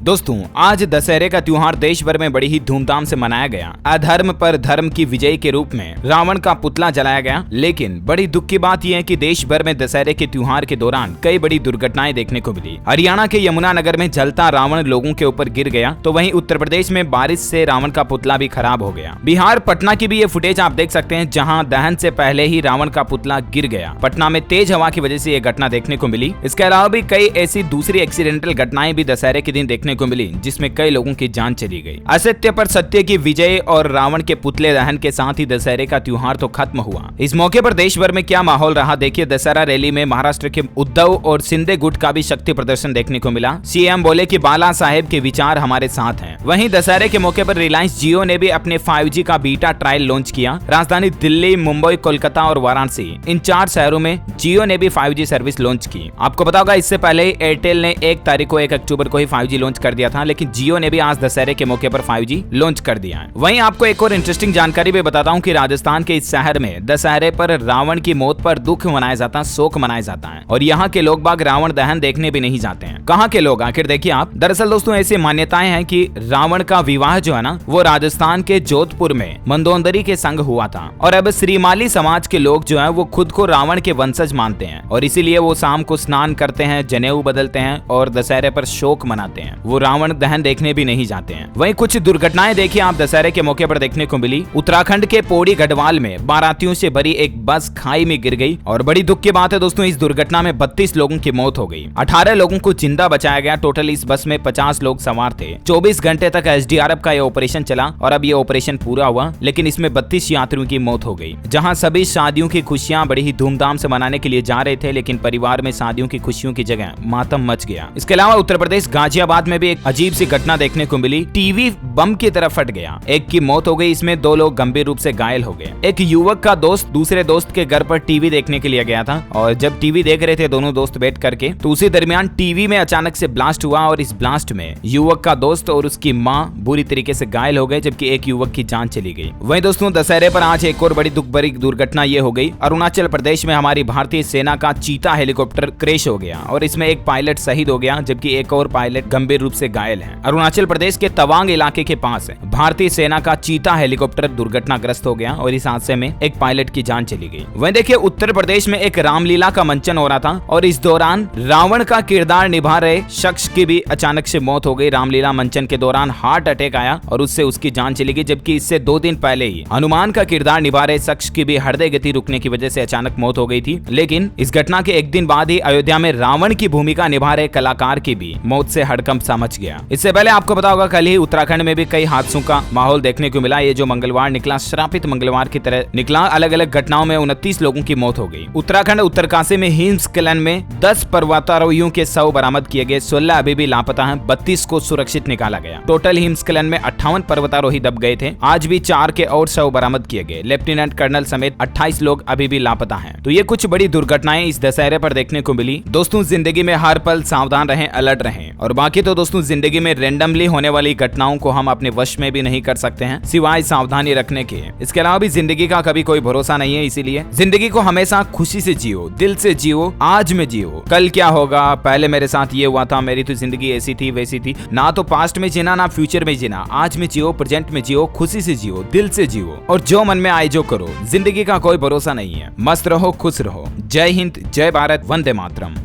दोस्तों, आज दशहरे का त्योहार देश भर में बड़ी ही धूमधाम से मनाया गया। अधर्म पर धर्म की विजय के रूप में रावण का पुतला जलाया गया। लेकिन बड़ी दुख की बात यह है कि देश भर में दशहरे के त्योहार के दौरान कई बड़ी दुर्घटनाएं देखने को मिली। हरियाणा के यमुनानगर में जलता रावण लोगों के ऊपर गिर गया, तो वहीं उत्तर प्रदेश में बारिश से रावण का पुतला भी खराब हो गया। बिहार पटना की भी ये फुटेज आप देख सकते हैं, जहाँ दहन से पहले ही रावण का पुतला गिर गया। पटना में तेज हवा की वजह से ये घटना देखने को मिली। इसके अलावा भी कई ऐसी दूसरी एक्सीडेंटल घटनाएं भी दशहरे के दिन देखने को मिली, जिसमें कई लोगों की जान चली गई। असत्य पर सत्य की विजय और रावण के पुतले दहन के साथ ही दशहरे का त्योहार तो खत्म हुआ। इस मौके पर देश भर में क्या माहौल रहा, देखिए। दशहरा रैली में महाराष्ट्र के उद्धव और शिंदे गुट का भी शक्ति प्रदर्शन देखने को मिला। सीएम बोले कि बाला साहेब के विचार हमारे साथ हैं। वहीं दशहरे के मौके पर रिलायंस जियो ने भी अपने 5G का बीटा ट्रायल लॉन्च किया। राजधानी दिल्ली, मुंबई, कोलकाता और वाराणसी, इन 4 शहरों में जियो ने भी 5G सर्विस लॉन्च की। आपको पता होगा, इससे पहले एयरटेल ने 1 तारीख को 1 अक्टूबर को ही 5G लॉन्च कर दिया था, लेकिन जियो ने भी आज दशहरे के मौके पर 5G लॉन्च कर दिया है। वहीं आपको एक और इंटरेस्टिंग जानकारी भी बताता हूं कि राजस्थान के इस शहर में दशहरे पर रावण की मौत पर दुख मनाया जाता है, शोक मनाया जाता है, और यहाँ के लोग बाग रावण दहन देखने भी नहीं जाते हैं। कहाँ के लोग आखिर, देखिए आप। दरअसल दोस्तों, ऐसी मान्यताएं हैं कि रावण का विवाह जो है ना, वो राजस्थान के जोधपुर में मंदोदरी के संग हुआ था, और अब श्रीमाली समाज के लोग जो है वो खुद को रावण के वंशज मानते हैं, और इसीलिए वो शाम को स्नान करते हैं, जनेऊ बदलते हैं और दशहरे पर शोक मनाते हैं। वो रावण दहन देखने भी नहीं जाते हैं। वहीं कुछ दुर्घटनाएं देखिए आप दशहरे के मौके पर देखने को मिली। उत्तराखंड के पौड़ी गढ़वाल में बारातियों से भरी एक बस खाई में गिर गई, और बड़ी दुख की बात है दोस्तों, इस दुर्घटना में 32 लोगों की मौत हो गई। 18 लोगों को जिंदा बचाया गया। टोटल इस बस में 50 लोग सवार थे। 24 घंटे तक SDRF का यह ऑपरेशन चला, और अब ये ऑपरेशन पूरा हुआ, लेकिन इसमें 32 यात्रियों की मौत हो गई। जहां सभी शादियों की खुशियां बड़ी ही धूमधाम से मनाने के लिए जा रहे थे, लेकिन परिवार में शादियों की खुशियों की जगह मातम मच गया। इसके अलावा उत्तर प्रदेश गाजियाबाद में भी एक अजीब सी घटना देखने को मिली। टीवी बम की तरफ फट गया, एक की मौत हो गई, इसमें 2 लोग गंभीर रूप से घायल हो गए। एक युवक का दोस्त दूसरे दोस्त के घर पर टीवी देखने के लिए गया था, और जब टीवी देख रहे थे दोनों दोस्त बैठ करके, तो उसी दरमियान टीवी में अचानक से ब्लास्ट हुआ, और इस ब्लास्ट में युवक का दोस्त और उसकी मां बुरी तरीके से घायल हो गए, जबकि एक युवक की जान चली गई। वहीं दोस्तों, दशहरे पर आज एक और बड़ी दुख भरी दुर्घटना ये हो गई। अरुणाचल प्रदेश में हमारी भारतीय सेना का चीता हेलीकॉप्टर क्रैश हो गया, और इसमें एक पायलट शहीद हो गया, जबकि एक और पायलट गंभीर रूप से घायल है। अरुणाचल प्रदेश के तवांग इलाके के पास भारतीय सेना का चीता हेलीकॉप्टर दुर्घटनाग्रस्त हो गया, और इस हादसे में एक पायलट की जान चली गई। वहीं देखिए, उत्तर प्रदेश में एक रामलीला का मंचन हो रहा था, और इस दौरान रावण का किरदार निभा रहे शख्स की भी अचानक से मौत हो गई। रामलीला मंचन के दौरान हार्ट अटैक आया और उससे उसकी जान चली गई, जबकि इससे 2 दिन पहले ही हनुमान का किरदार निभा रहे शख्स की भी हृदय गति रुकने की वजह से अचानक मौत हो गई थी। लेकिन इस घटना के 1 दिन बाद ही अयोध्या में रावण की भूमिका निभा रहे कलाकार की भी मौत से हड़कंप सा मच गया। इससे पहले आपको पता होगा, कल ही उत्तराखंड में भी कई हादसों का माहौल देखने को मिला। ये जो मंगलवार निकला, श्रापित मंगलवार की तरह निकला। अलग अलग घटनाओं में 29 लोगों की मौत हो गई। उत्तराखंड उत्तरकाशी में हिमस्खलन में 10 पर्वतारोहियों के शव बरामद किए गए। 16 अभी भी लापता हैं, 32 को सुरक्षित निकाला गया। टोटल हिमस्खलन में 58 पर्वतारोही दब गए थे। आज भी 4 के और शव बरामद किए गए। लेफ्टिनेंट कर्नल समेत 28 लोग अभी भी लापता हैं। तो ये कुछ बड़ी दुर्घटनाएं इस दशहरे पर देखने को मिली। दोस्तों, जिंदगी में हर पल सावधान रहें, अलर्ट रहें, और बाकी तो दोस्तों, जिंदगी में रैंडमली होने वाली घटनाओं को हम अपने वश में भी नहीं कर सकते हैं, सिवाय सावधानी रखने के। इसके अलावा भी जिंदगी का कभी कोई भरोसा नहीं है, इसीलिए जिंदगी को हमेशा खुशी से जियो, दिल से जियो, आज में जियो। कल क्या होगा, पहले मेरे साथ ये हुआ था, मेरी तो जिंदगी ऐसी थी वैसी थी, ना तो पास्ट में जीना ना फ्यूचर में जीना। आज में जियो, प्रेजेंट में जियो, खुशी से जियो, दिल से जियो, और जो मन में आए जो करो। जिंदगी का कोई भरोसा नहीं है। मस्त रहो, खुश रहो। जय हिंद, जय भारत, वंदे मातरम।